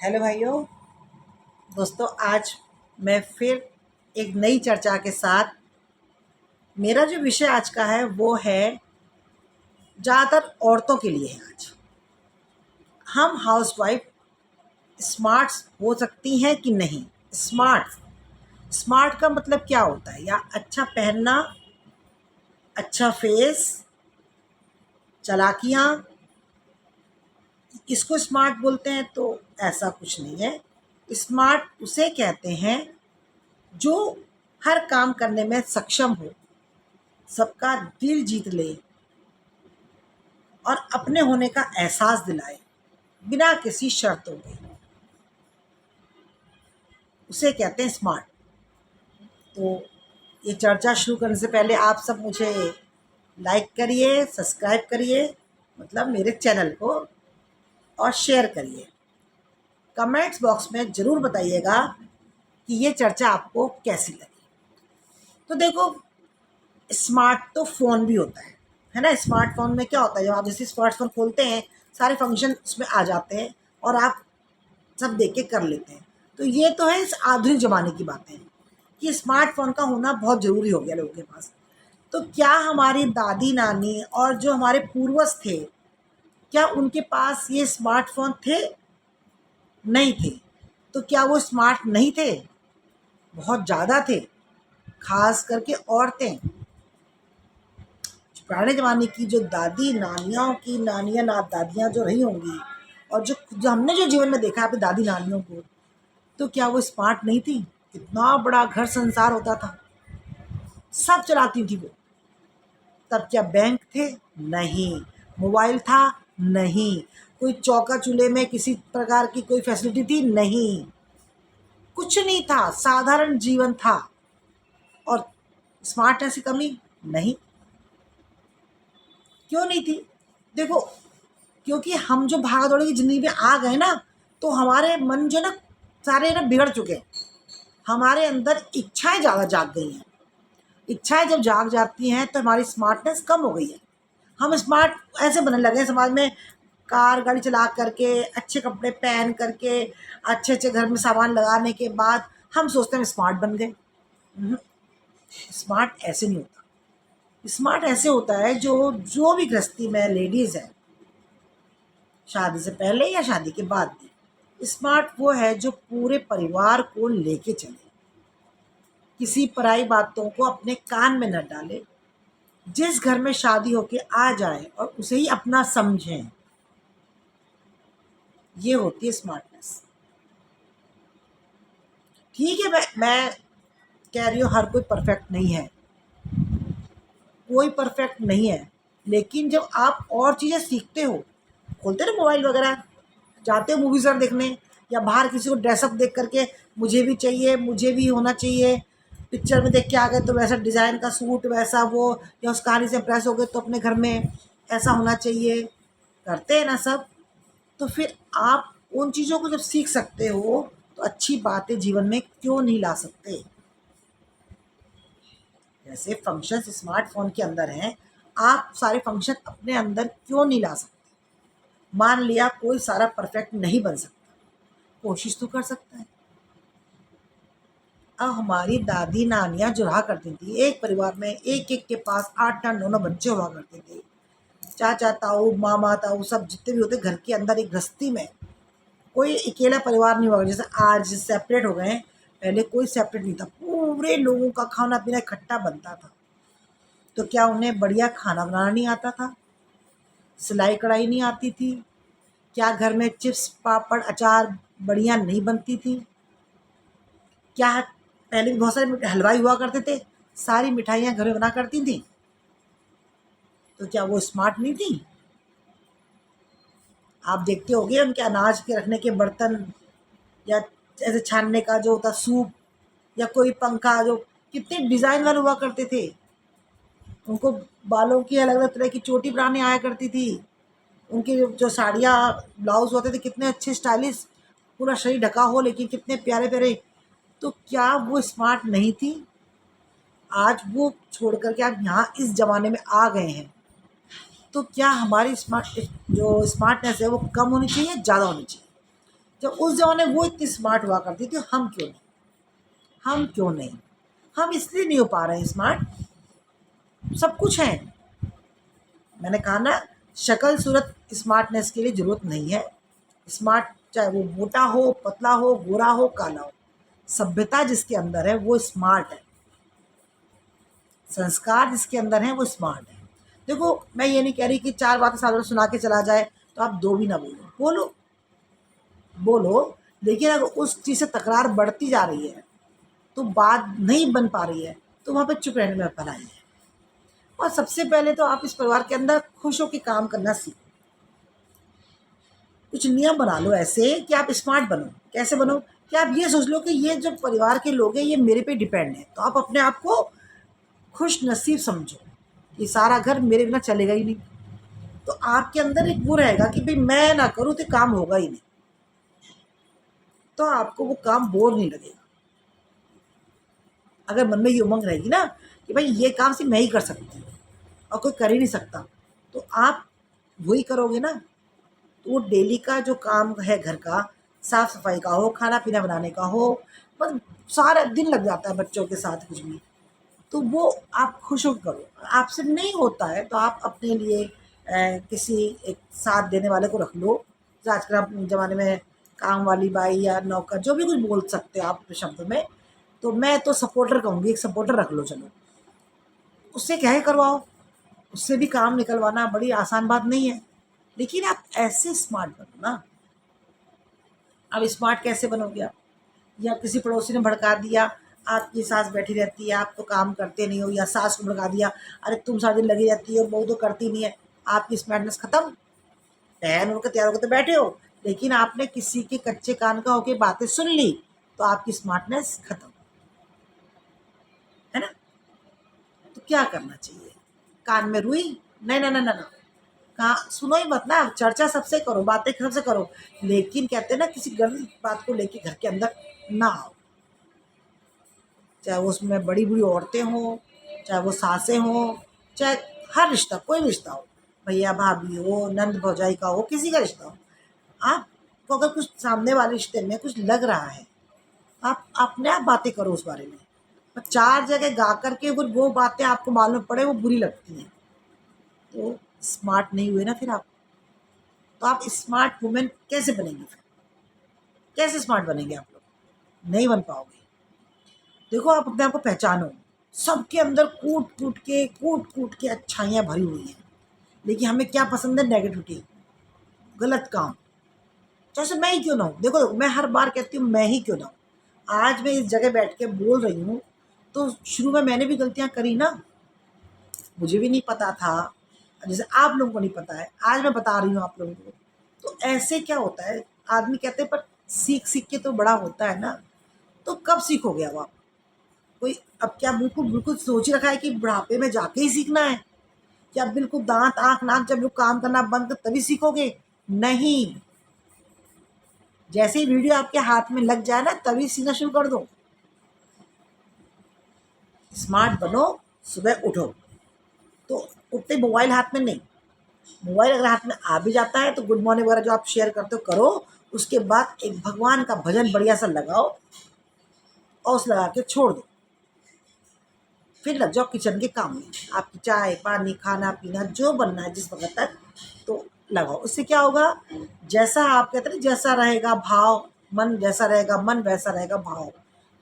Hello भाइयों दोस्तों, आज मैं फिर एक नई चर्चा के साथ। मेरा जो विषय आज का है वो है ज़्यादातर औरतों के लिए है। आज हम हाउसवाइफ स्मार्ट हो सकती हैं कि नहीं। स्मार्ट स्मार्ट का मतलब क्या होता है? या अच्छा पहनना, अच्छा फेस, चालाकियाँ, इसको स्मार्ट बोलते हैं? तो ऐसा कुछ नहीं है। स्मार्ट उसे कहते हैं जो हर काम करने में सक्षम हो, सबका दिल जीत ले और अपने होने का एहसास दिलाए बिना किसी शर्तों के। उसे कहते हैं स्मार्ट। तो ये चर्चा शुरू करने से पहले आप सब मुझे लाइक करिए, सब्सक्राइब करिए, मतलब मेरे चैनल को, और शेयर करिए। कमेंट्स बॉक्स में ज़रूर बताइएगा कि ये चर्चा आपको कैसी लगी। तो देखो, स्मार्ट तो फ़ोन भी होता है ना। स्मार्टफ़ोन में क्या होता है, जब आप जैसे स्मार्टफ़ोन खोलते हैं सारे फंक्शन उसमें आ जाते हैं और आप सब देख के कर लेते हैं। तो ये तो है इस आधुनिक ज़माने की बातें कि स्मार्टफ़ोन का होना बहुत ज़रूरी हो गया लोगों के पास। तो क्या हमारी दादी नानी और जो हमारे पूर्वज थे, क्या उनके पास ये स्मार्टफ़ोन थे? नहीं थे। तो क्या वो स्मार्ट नहीं थे? बहुत ज़्यादा थे। ख़ास करके औरतें, पुराने ज़माने की जो दादी नानियों की नानियाँ ना दादियाँ जो रही होंगी, और जो जो हमने जो जीवन में देखा है अपनी दादी नानियों को, तो क्या वो स्मार्ट नहीं थी? कितना बड़ा घर संसार होता था, सब चलाती थी वो। तब क्या बैंक थे? नहीं। मोबाइल था? नहीं। कोई चौका चूल्हे में किसी प्रकार की कोई फैसिलिटी थी? नहीं। कुछ नहीं था, साधारण जीवन था। और स्मार्टनेस की कमी नहीं। क्यों नहीं थी? देखो, क्योंकि हम जो भाग दौड़ की ज़िंदगी में आ गए ना, तो हमारे मन जो ना सारे ना बिगड़ चुके हैं। हमारे अंदर इच्छाएं ज़्यादा जाग गई हैं। इच्छाएं जब जाग जाती हैं तो हमारी स्मार्टनेस कम हो गई है। हम स्मार्ट ऐसे बनने लगे हैं समाज में, कार गाड़ी चला करके, अच्छे कपड़े पहन करके, अच्छे अच्छे घर में सामान लगाने के बाद हम सोचते हैं हम स्मार्ट बन गए। हम्म, स्मार्ट ऐसे नहीं होता। स्मार्ट ऐसे होता है जो जो भी गृहस्थी में लेडीज़ है, शादी से पहले या शादी के बाद भी, स्मार्ट वो है जो पूरे परिवार को लेके चले, किसी पराई बातों को अपने कान में न डाले, जिस घर में शादी होके आ जाए और उसे ही अपना समझें। ये होती है स्मार्टनेस। ठीक है, मैं कह रही हूँ हर कोई परफेक्ट नहीं है, कोई परफेक्ट नहीं है। लेकिन जब आप और चीज़ें सीखते हो, खोलते ना मोबाइल वगैरह, जाते हो मूवीज़ वगैरह देखने, या बाहर किसी को ड्रेसअप देख करके मुझे भी चाहिए, मुझे भी होना चाहिए, पिक्चर में देख के आ गए तो वैसा डिज़ाइन का सूट, वैसा वो, या उस कहानी से इम्प्रेस हो गए तो अपने घर में ऐसा होना चाहिए, करते हैं ना सब। तो फिर आप उन चीज़ों को जब सीख सकते हो तो अच्छी बातें जीवन में क्यों नहीं ला सकते? जैसे फंक्शंस स्मार्टफ़ोन के अंदर हैं, आप सारे फंक्शन अपने अंदर क्यों नहीं ला सकते? मान लिया कोई सारा परफेक्ट नहीं बन सकता, कोशिश तो कर सकता है। अब हमारी दादी नानियाँ जो रहा करती थी, एक परिवार में एक-एक के पास 8-8 9-9 बच्चे हुआ करते थे। चाचा, ताऊ, मामा, ताऊ सब जितने भी होते घर के अंदर एक गृहस्थी में, कोई अकेला परिवार नहीं हुआ। जैसे आज सेपरेट हो गए हैं, पहले कोई सेपरेट नहीं था। पूरे लोगों का खाना-पीना इकट्ठा बनता था। तो क्या उन्हें बढ़िया खाना बनाना नहीं आता था? सिलाई कढ़ाई नहीं आती थी? क्या घर में चिप्स, पापड़, अचार बढ़िया नहीं बनती थी? क्या पहले भी बहुत सारे हलवाई हुआ करते थे, सारी मिठाइयाँ घर में बना करती थीं? तो क्या वो स्मार्ट नहीं थी? आप देखते होंगे उनके अनाज के रखने के बर्तन, या ऐसे छानने का जो होता सूप, या कोई पंखा, जो कितने डिज़ाइन वाले हुआ करते थे। उनको बालों की अलग-अलग तरह की चोटी बनाने आया करती थी। उनकी जो साड़ियाँ, ब्लाउज़ होते थे कितने अच्छे स्टाइलिश, पूरा शरीर ढका हो लेकिन कितने प्यारे-प्यारे। तो क्या वो स्मार्ट नहीं थी? आज वो छोड़ कर के आप यहाँ इस ज़माने में आ गए हैं, तो क्या हमारी जो स्मार्टनेस है वो कम होनी चाहिए, ज़्यादा होनी चाहिए? जब उस ज़माने वो इतनी स्मार्ट हुआ करती थी, हम क्यों नहीं? हम क्यों नहीं? हम इसलिए नहीं हो पा रहे हैं स्मार्ट। सब कुछ है। मैंने कहा ना, शक्ल सूरत स्मार्टनेस के लिए ज़रूरत नहीं है। स्मार्ट चाहे वो मोटा हो, पतला हो, गोरा हो, काला हो, सभ्यता जिसके अंदर है वो स्मार्ट है। संस्कार जिसके अंदर है वो स्मार्ट है। देखो, मैं ये नहीं कह रही कि 4 बातें साधारण सुना के चला जाए तो आप 2 भी ना बोलो। बोलो, बोलो, लेकिन अगर उस चीज़ से तकरार बढ़ती जा रही है, तो बात नहीं बन पा रही है, तो वहाँ पे चुप रहने में भलाई है। और सबसे पहले तो आप इस परिवार के अंदर खुश होके काम करना सीखो। कुछ नियम बना लो ऐसे कि आप स्मार्ट बनो। कैसे बनो? कि आप ये सोच लो कि ये जो परिवार के लोग हैं ये मेरे पे डिपेंड है, तो आप अपने आप को खुश नसीब समझो। ये सारा घर मेरे बिना चलेगा ही नहीं। तो आपके अंदर एक वो रहेगा कि भाई मैं ना करूँ तो काम होगा ही नहीं। तो आपको वो काम बोर नहीं लगेगा। अगर मन में ये उमंग रहेगी ना कि भाई ये काम सिर्फ मैं ही कर सकती हूँ और कोई कर ही नहीं सकता, तो आप वही करोगे ना। तो वो डेली का जो काम है घर का, साफ सफाई का हो, खाना पीना बनाने का हो, बस सारा दिन लग जाता है बच्चों के साथ कुछ भी, तो वो आप खुश होकर करो। आपसे नहीं होता है तो आप अपने लिए किसी एक साथ देने वाले को रख लो। जो आजकल आप ज़माने में काम वाली बाई या नौकर जो भी कुछ बोल सकते हो आप अपने शब्द में, तो मैं तो सपोर्टर कहूँगी, एक सपोर्टर रख लो चलो। उससे क्या है करवाओ, उससे भी काम निकलवाना बड़ी आसान बात नहीं है। लेकिन आप ऐसे स्मार्ट बनो ना। अब स्मार्ट कैसे बनोगे आप? या किसी पड़ोसी ने भड़का दिया, आपकी सास बैठी रहती है, आप तो काम करते नहीं हो, या सास को भड़का दिया, अरे तुम सारा दिन लगी रहती हो, बहू तो करती नहीं है, आपकी स्मार्टनेस खत्म। तैयार होकर तैयार होकर तो बैठे हो, लेकिन आपने किसी के कच्चे कान का होके बातें सुन ली, तो आपकी स्मार्टनेस खत्म, है ना? तो क्या करना चाहिए? कान में रुई? नहीं ना ना ना ना, कहा सुनो ही मत ना, चर्चा सबसे करो, बातें सबसे करो, लेकिन कहते हैं ना किसी गलत बात को लेके घर के अंदर ना आओ। चाहे वो उसमें बड़ी बूढ़ी औरतें हों, चाहे वो सासें हों, चाहे हर रिश्ता, कोई भी रिश्ता हो, भैया भाभी हो, नंद भौजाई का हो, किसी का रिश्ता हो, आपको अगर कुछ सामने वाले रिश्ते में कुछ लग रहा है, आप अपने आप बातें करो उस बारे में। पर 4 जगह गा करके अगर वो बातें आपको मालूम पड़े वो बुरी लगती हैं, तो स्मार्ट नहीं हुए ना फिर आप। तो आप स्मार्ट वुमेन कैसे बनेंगे फिर? कैसे स्मार्ट बनेंगे आप लोग? नहीं बन पाओगे। देखो, आप अपने आप को पहचानो। सबके अंदर कूट-कूट के अच्छाइयाँ भरी हुई हैं। लेकिन हमें क्या पसंद है? नेगेटिविटी, गलत काम। जैसे मैं ही क्यों ना हूँ? देखो, मैं हर बार कहती हूँ मैं ही क्यों ना हूँ? आज मैं इस जगह बैठ के बोल रही हूँ, तो शुरू में मैंने भी गलतियाँ करी ना। मुझे भी नहीं पता था, जैसे आप लोगों को नहीं पता है, आज मैं बता रही हूँ आप लोगों को। तो ऐसे क्या होता है, आदमी कहते हैं पर सीख-सीख के तो बड़ा होता है ना। तो कब सीखोगे अब आप? कोई अब क्या बिल्कुल बिल्कुल सोच ही रखा है कि बुढ़ापे में जाके ही सीखना है? क्या बिल्कुल दाँत, आँख, नाक जब लोग काम करना बंद कर तभी सीखोगे? नहीं। जैसे ही वीडियो आपके हाथ में लग जाए ना तभी सीखना शुरू कर दो। स्मार्ट बनो, सुबह उठो, तो उठते मोबाइल हाथ में नहीं। मोबाइल अगर हाथ में आ भी जाता है तो गुड मॉर्निंग वगैरह जो आप शेयर करते हो करो, उसके बाद एक भगवान का भजन बढ़िया सा लगाओ और उस लगा के छोड़ दो। फिर लग जाओ किचन के काम में। आपकी चाय, पानी, खाना-पीना जो बनना है जिस वक़्त तक, तो लगाओ। उससे क्या होगा? जैसा आप कहते हैं ना, जैसा रहेगा भाव, मन जैसा रहेगा मन वैसा रहेगा भाव।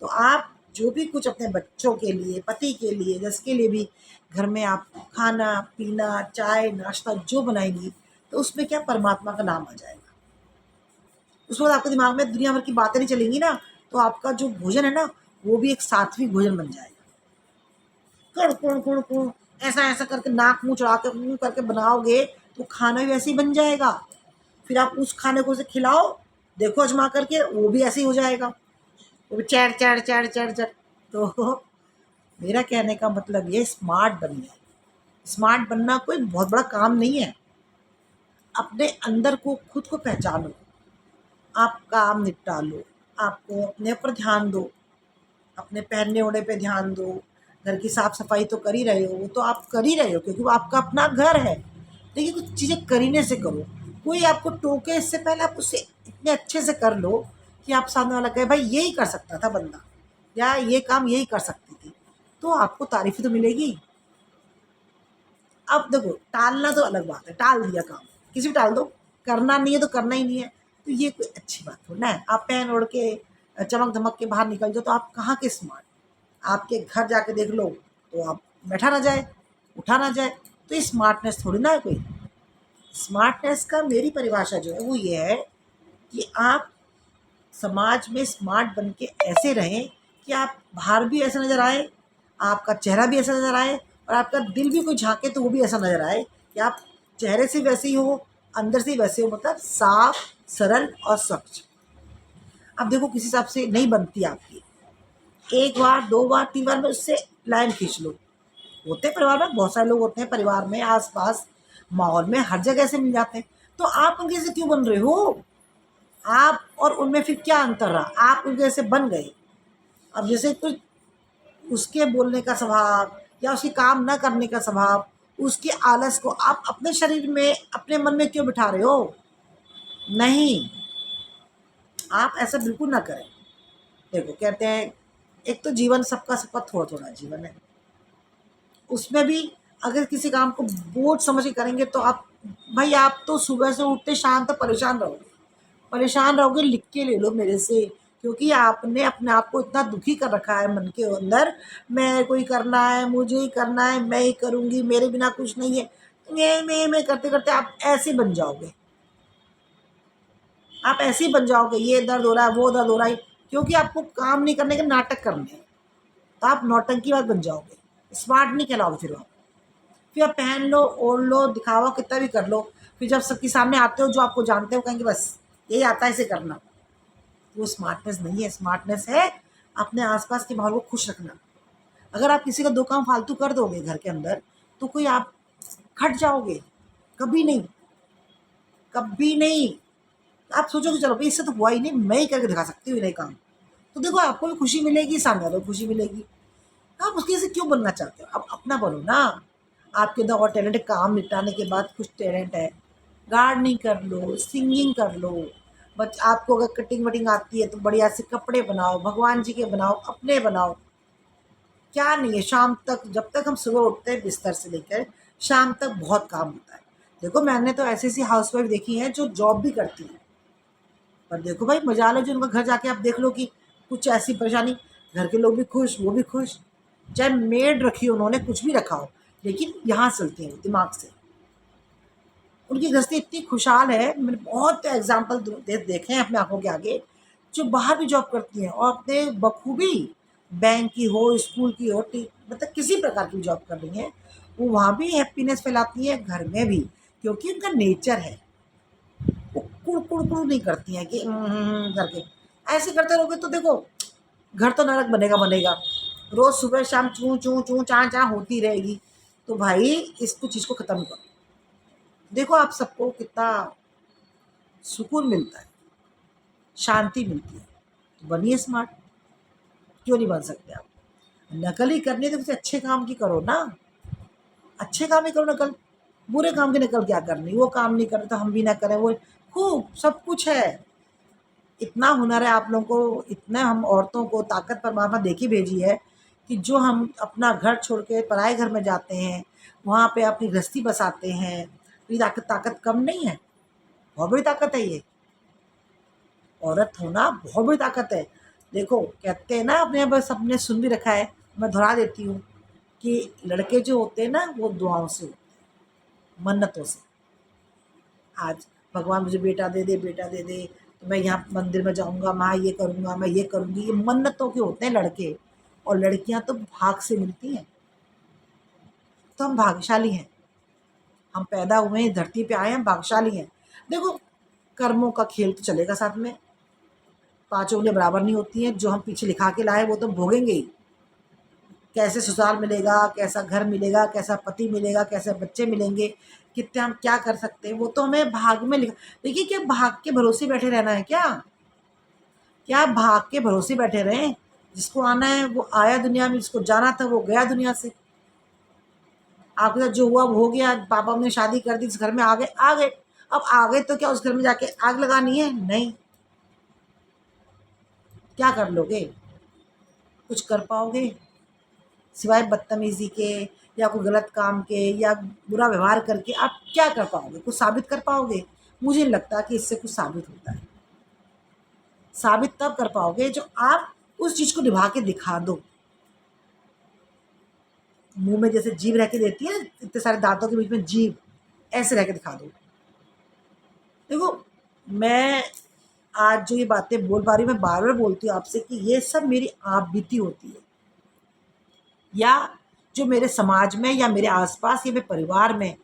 तो आप जो भी कुछ अपने बच्चों के लिए, पति के लिए, जिसके लिए भी घर में आप खाना-पीना, चाय, नाश्ता जो बनाएँगी, तो उसमें क्या परमात्मा का नाम आ जाएगा। उस वक़्त आपके दिमाग में दुनिया भर की बातें नहीं चलेंगी ना, तो आपका जो भोजन है ना, वो भी एक सात्विक भोजन बन जाएगा। कुड़ कुड़ कुड़ कुड़ ऐसा ऐसा करके नाक मुंह चढ़ा के करके बनाओगे, तो खाना भी वैसे ही बन जाएगा। फिर आप उस खाने को उसे खिलाओ, देखो अजमा करके वो भी ऐसे ही हो जाएगा। वो भी चैड़ चैड़ चैड़ चैड़ चैड़। तो मेरा कहने का मतलब ये, स्मार्ट बनिए। स्मार्ट बनना कोई बहुत बड़ा काम नहीं है। अपने अंदर को खुद को पहचानो, आप काम निपटा लो, आपको अपने ऊपर ध्यान दो, अपने पहनने ओढ़ने पे ध्यान दो। घर की साफ सफाई तो कर ही रहे हो, वो तो आप कर ही रहे हो क्योंकि वो आपका अपना घर है। लेकिन कुछ चीज़ें करीने से करो। कोई आपको टोके इससे पहले आप उससे इतने अच्छे से कर लो कि आप सामने वाला कहे भाई यही कर सकता था बंदा, या ये काम यही कर सकती थी, तो आपको तारीफ ही तो मिलेगी। अब देखो टालना तो अलग बात है, टाल दिया काम, किसी भी टाल दो, करना नहीं है तो करना ही नहीं है, तो ये कोई अच्छी बात थोड़ी ना है। आप पहन ओढ़ के चमक धमक के बाहर निकल जाओ तो आप कहाँ के स्मार्ट। आपके घर जाके देख लो तो आप बैठा ना जाए, उठा ना जाए, तो ये स्मार्टनेस थोड़ी ना है कोई। स्मार्टनेस का मेरी परिभाषा जो है वो ये है कि आप समाज में स्मार्ट बन के ऐसे रहें कि आप बाहर भी ऐसा नज़र आए, आपका चेहरा भी ऐसा नज़र आए, और आपका दिल भी कोई झाँके तो वो भी ऐसा नज़र आए कि आप चेहरे से वैसे ही हो, अंदर से ही वैसे हो, मतलब साफ, सरल और स्वच्छ। अब देखो किसी हिसाब से नहीं बनती आपकी, एक बार, 2 बार, 3 बार में उससे लाइन खींच लो। होते हैं परिवार में, बहुत सारे लोग होते हैं परिवार में, आस-पास, माहौल में, हर जगह से मिल जाते हैं। तो आप उनके जैसे क्यों बन रहे हो? आप और उनमें फिर क्या अंतर रहा? आप उनके जैसे बन गए। अब जैसे कुछ उसके बोलने का स्वभाव या उसके काम ना करने का स्वभाव, उसके आलस को आप अपने शरीर में, अपने मन में क्यों बिठा रहे हो? नहीं, आप ऐसा बिल्कुल ना करें। देखो कहते हैं एक तो जीवन सबका सबका थोड़ा-थोड़ा जीवन है। उसमें भी अगर किसी काम को बोझ समझ के करेंगे तो आप, भाई आप तो सुबह से उठते शाम तक परेशान रहोगे। परेशान रहोगे, लिख के ले लो मेरे से, क्योंकि आपने अपने आप को इतना दुखी कर रखा है मन के अंदर, मैं कोई करना है, मुझे ही करना है, मैं ही करूँगी, मेरे बिना कुछ नहीं है। मैं करते-करते आप ऐसे ही बन जाओगे। आप ऐसे ही बन जाओगे, ये दर्द हो रहा है, वो दर्द हो रहा है, क्योंकि आपको काम नहीं करने के, नाटक करने हैं। तो आप नौटंकीबाज बन जाओगे, स्मार्ट नहीं कहलाओगे फिर आप। फिर आप पहन लो, ओढ़ लो, दिखावा कितना भी कर लो, फिर जब सबके सामने आते हो, जो आपको जानते हो कहेंगे बस यही आता है इसे करना। वो स्मार्टनेस नहीं है। स्मार्टनेस है अपने आसपास के माहौल को खुश रखना। अगर आप किसी का 2 काम फालतू कर दोगे घर के अंदर, तो कोई आप खट जाओगे, कभी नहीं, कभी नहीं। आप सोचोगे चलो भई इससे तो हुआ ही नहीं, मैं ही करके दिखा सकती हूँ ये काम। तो देखो आपको भी खुशी मिलेगी, सामने वालों को खुशी मिलेगी। आप उसके जैसे क्यों बनना चाहते हो? आप अपना बनो ना। आपके अंदर और टैलेंट है, काम निपटाने के बाद कुछ टैलेंट है, गार्डनिंग कर लो, सिंगिंग कर लो। बट आपको अगर कटिंग-वटिंग आती है तो बढ़िया से कपड़े बनाओ, भगवान जी के बनाओ, अपने बनाओ। क्या नहीं है, शाम तक, जब तक हम सुबह उठते हैं बिस्तर से लेकर शाम तक बहुत काम होता है। देखो मैंने तो ऐसी-ऐसी हाउसवाइफ़ देखी हैं जो जॉब भी करती हैं। पर देखो भाई मजाल है जो उनका घर जाके आप देख लो कि कुछ ऐसी परेशानी, घर के लोग भी खुश, वो भी खुश। चाहे मेड रखी हो उन्होंने, कुछ भी रखा हो, लेकिन यहाँ चलती हैं दिमाग से। उनकी गृहस्थी इतनी खुशहाल है, मैंने बहुत एग्ज़ाम्पल देखे हैं अपनी आँखों के आगे, जो बाहर भी जॉब करती हैं और अपने बखूबी, बैंक की हो, स्कूल की हो, टी मतलब किसी प्रकार की जॉब कर रही हैं, वो वहाँ भी हैप्पीनेस फैलाती हैं, घर में भी, क्योंकि उनका नेचर है। वो कुड़ नहीं करती हैं कि करके। ऐसे करते रहोगे तो देखो घर तो नरक बनेगा बनेगा। रोज़ सुबह शाम चूँ चूँ चूँ चाँ चाँ होती रहेगी। तो भाई इसको चीज़ को ख़त्म करो। देखो आप सबको कितना सुकून मिलता है, शांति मिलती है। तो बनिए स्मार्ट, क्यों नहीं बन सकते आप? नकल ही करनी है तो किसी अच्छे काम की करो ना। अच्छे काम ही करो नकल। बुरे काम की नकल क्या करनी? वो काम नहीं कर रहे तो हम भी ना करें, वो खूब सब कुछ है। इतना हुनर है आप लोगों को, इतना हम औरतों को ताकत परमात्मा दे के भेजी है कि जो हम अपना घर छोड़ के पराए घर में जाते हैं, वहाँ पे अपनी गृहस्थी बसाते हैं। ये ताकत ताकत कम नहीं है, बहुत बड़ी ताकत है ये। औरत होना बहुत बड़ी ताकत है। देखो कहते हैं ना, अपने यहाँ बस अपने सुन भी रखा है, मैं दोहरा देती हूँ कि लड़के जो होते हैं ना वो दुआओं से होते हैं, मन्नतों से। आज भगवान मुझे बेटा दे दे, बेटा दे दे, तो मैं यहाँ मंदिर में जाऊँगा, मैं ये करूँगा, मैं ये करूँगी, ये मन्नतों के होते हैं लड़के। और लड़कियाँ तो भाग से मिलती हैं। तो हम भाग्यशाली हैं, हम पैदा हुए हैं, धरती पे आए हैं, भाग्यशाली हैं। देखो कर्मों का खेल तो चलेगा साथ में, पाँचों उंगलियाँ बराबर नहीं होती हैं, जो हम पीछे लिखा के लाए वो तो भोगेंगे ही। कैसे ससुराल मिलेगा, कैसा घर मिलेगा, कैसा पति मिलेगा, कैसे बच्चे मिलेंगे, कितने हम क्या कर सकते हैं, वो तो हमें भाग में लिखा। देखिए क्या भाग के भरोसे बैठे रहना है क्या? क्या आप भाग के भरोसे बैठे रहें? जिसको आना है वो आया दुनिया में, जिसको जाना था वो गया दुनिया से। आपके साथ जो हुआ वो हो गया, पापा ने शादी कर दी, जिस घर में आ गए, आ गए। अब आ गए तो क्या उस घर में जाके आग लगानी है? नहीं। क्या कर लोगे? कुछ कर पाओगे? सिवाय बदतमीजी के या कोई गलत काम के या बुरा व्यवहार करके आप क्या कर पाओगे? कुछ साबित कर पाओगे? मुझे नहीं लगता कि इससे कुछ साबित होता है। साबित तब कर पाओगे जो आप उस चीज़ को निभा के दिखा दो। मुँह में जैसे जीभ रह के देती है, इतने सारे दाँतों के बीच में जीभ, ऐसे रह के दिखा दो। देखो, मैं आज जो ये बातें बोल पा रही हूँ, मैं बार-बार बोलती हूँ आपसे कि ये सब मेरी आप बीती होती है, या जो मेरे समाज में या मेरे आस-पास या मेरे परिवार में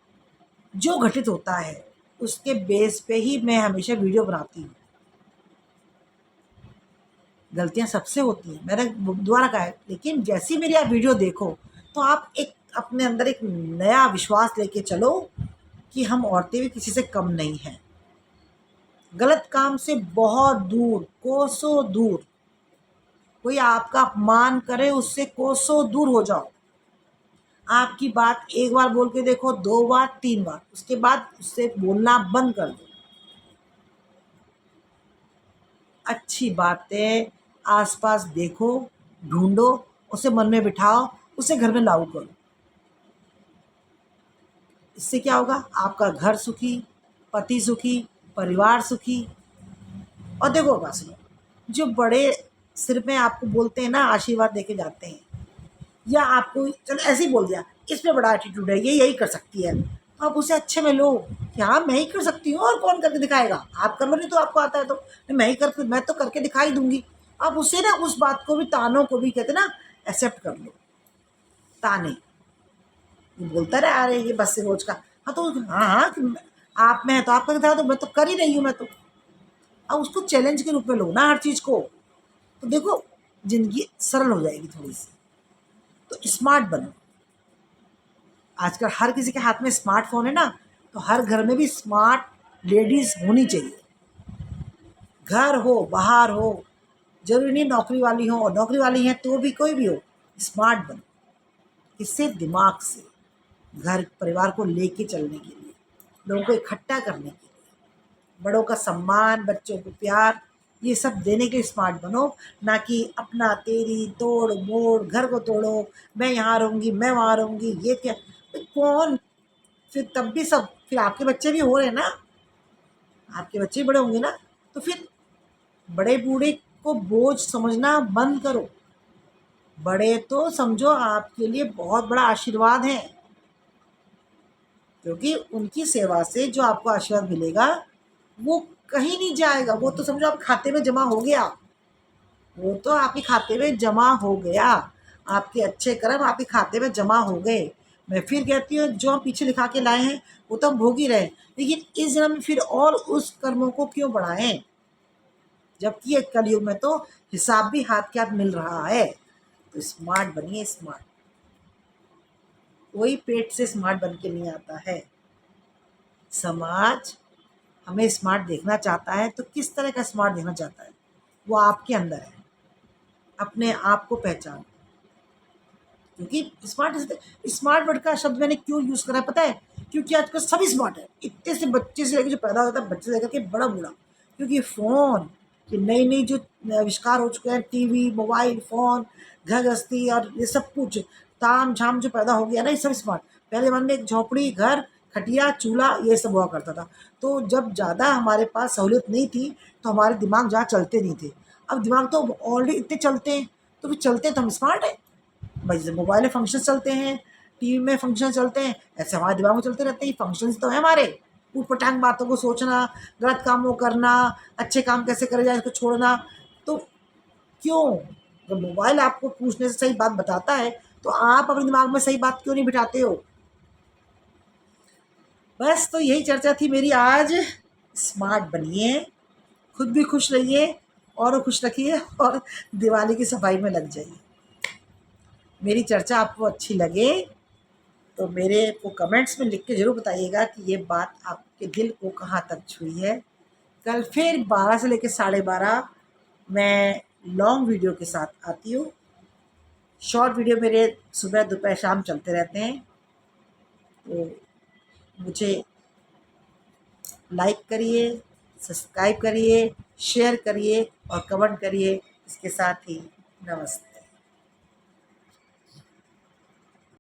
जो घटित होता है, उसके बेस पे ही मैं हमेशा वीडियो बनाती हूँ। गलतियाँ सबसे होती हैं, मैंने दोबारा कहा है, लेकिन जैसी मेरी आप वीडियो देखो, तो आप एक अपने अंदर एक नया विश्वास लेके चलो कि हम औरतें भी किसी से कम नहीं हैं। गलत काम से बहुत दूर, कोसों दूर, कोई आपका अपमान करे उससे कोसों दूर हो जाओ। आपकी बात एक बार बोल के देखो, 2 बार, 3 बार, उसके बाद उससे बोलना बंद कर दो। अच्छी बातें आस-पास देखो, ढूँढो, उसे मन में बिठाओ, उसे घर में लागू करो। इससे क्या होगा? आपका घर सुखी, पति सुखी, परिवार सुखी। और देखो बात सुनो, जो बड़े सिर में आपको बोलते हैं ना, आशीर्वाद देके जाते हैं, या आपको चलो ऐसे ही बोल दिया, इसमें बड़ा एटीट्यूड है, ये यही कर सकती है, तो आप उसे अच्छे में लो कि हाँ, मैं ही कर सकती हूँ और कौन करके दिखाएगा? आप कर लो, नहीं तो आपको आता है तो मैं तो करके दिखा ही दूँगी। आप उसे ना उस बात को भी, तानों को भी कहते हैं ना, एक्सेप्ट कर लो। ताने, वो बोलता रहा, अरे ये बस रोज़ का। हाँ, तो हाँ, हाँ, कि आप में है तो आप करके दिखाओ, तो मैं तो कर ही रही हूँ मैं तो। अब उसको चैलेंज के रूप में लो ना हर चीज़ को, तो देखो ज़िंदगी सरल हो जाएगी थोड़ी-सी। तो स्मार्ट बनो। आजकल हर किसी के हाथ में स्मार्टफ़ोन है ना, तो हर घर में भी स्मार्ट लेडीज़ होनी चाहिए। घर हो, बाहर हो, ज़रूरी नहीं नौकरी वाली हो, और नौकरी वाली हैं तो भी, कोई भी हो, स्मार्ट बनो। किससे? दिमाग से। घर परिवार को लेके चलने के लिए, लोगों को इकट्ठा करने के लिए, बड़ों का सम्मान, बच्चों को प्यार, ये सब देने के लिए स्मार्ट बनो, ना कि अपना तेरी तोड़-मोड़, घर को तोड़ो, मैं यहाँ रहूँगी, मैं वहाँ रहूँगी, ये क्या? कौन? फिर तब भी सब, फिर आपके बच्चे भी हो रहे हैं ना, आपके बच्चे भी बड़े होंगे ना, तो फिर बड़े-बूढ़े को बोझ समझना बंद करो। बड़े तो समझो आपके लिए बहुत बड़ा आशीर्वाद हैं, क्योंकि उनकी सेवा से जो आपको आशीर्वाद मिलेगा, वो कहीं नहीं जाएगा, वो तो समझो आप खाते में जमा हो गया, वो तो आपके खाते में जमा हो गया, आपके अच्छे कर्म आपके खाते में जमा हो गए। मैं फिर कहती हूँ, जो हम पीछे लिखा के लाए हैं, वो तो हम भोग ही रहे हैं, लेकिन इस जन्म में फिर और उस कर्मों को क्यों बढ़ाएँ? जबकि ये कलयुग में तो हिसाब भी हाथ के हाथ मिल रहा है। तो स्मार्ट बनिए, स्मार्ट। कोई पेट से स्मार्ट बन के नहीं आता है। समाज हमें स्मार्ट देखना चाहता है, तो किस तरह का स्मार्ट देखना चाहता है? वो आपके अंदर है। अपने आप को पहचानो। क्योंकि स्मार्ट वर्ड का शब्द मैंने क्यों यूज़ करा है पता है? क्योंकि आजकल सभी स्मार्ट है। इतने से बच्चे से लेके जो पैदा होता है, बच्चे से लेकर के बड़ा-बूढ़ा। क्योंकि फ़ोन, ये नई-नई जो आविष्कार हो चुके हैं, टीवी, मोबाइल, फ़ोन, घर गृहस्थी और ये सब कुछ, ताम-झाम जो पैदा हो गया ना, ये सब स्मार्ट। पहले ज़माने में एक झोंपड़ी, घर, खटिया, चूल्हा, ये सब हुआ करता था। तो जब ज़्यादा हमारे पास सहूलियत नहीं थी, तो हमारे दिमाग ज़्यादा चलते नहीं थे। अब दिमाग तो ऑलरेडी इतने चलते हैं, तो फिर चलते हैं तो हम स्मार्ट हैं। भाई जैसे मोबाइल में फंक्शन चलते हैं, टीवी में फंक्शन चलते हैं, ऐसे हमारे दिमाग में चलते रहते हैं, फंक्शंस तो हैं हमारे। ऊट-पटांग बातों को सोचना, गलत काम को करना, अच्छे काम कैसे करे जाए इसको छोड़ना। तो क्यों? जब मोबाइल आपको पूछने से सही बात बताता है, तो आप अपने दिमाग में सही बात क्यों नहीं बिठाते हो? बस तो यही चर्चा थी मेरी आज। स्मार्ट बनिए, खुद भी खुश रहिए, औरों खुश रखिए, और दिवाली की सफाई में लग जाइए। मेरी चर्चा आपको अच्छी लगे तो मेरे को कमेंट्स में लिख के ज़रूर बताइएगा कि ये बात आपके दिल को कहाँ तक छुई है। कल फिर 12 से लेकर 12:30 मैं लॉन्ग वीडियो के साथ आती हूँ। शॉर्ट वीडियो मेरे सुबह, दोपहर, शाम चलते रहते हैं। तो मुझे लाइक करिए, सब्सक्राइब करिए, शेयर करिए और कमेंट करिए। इसके साथ ही नमस्ते।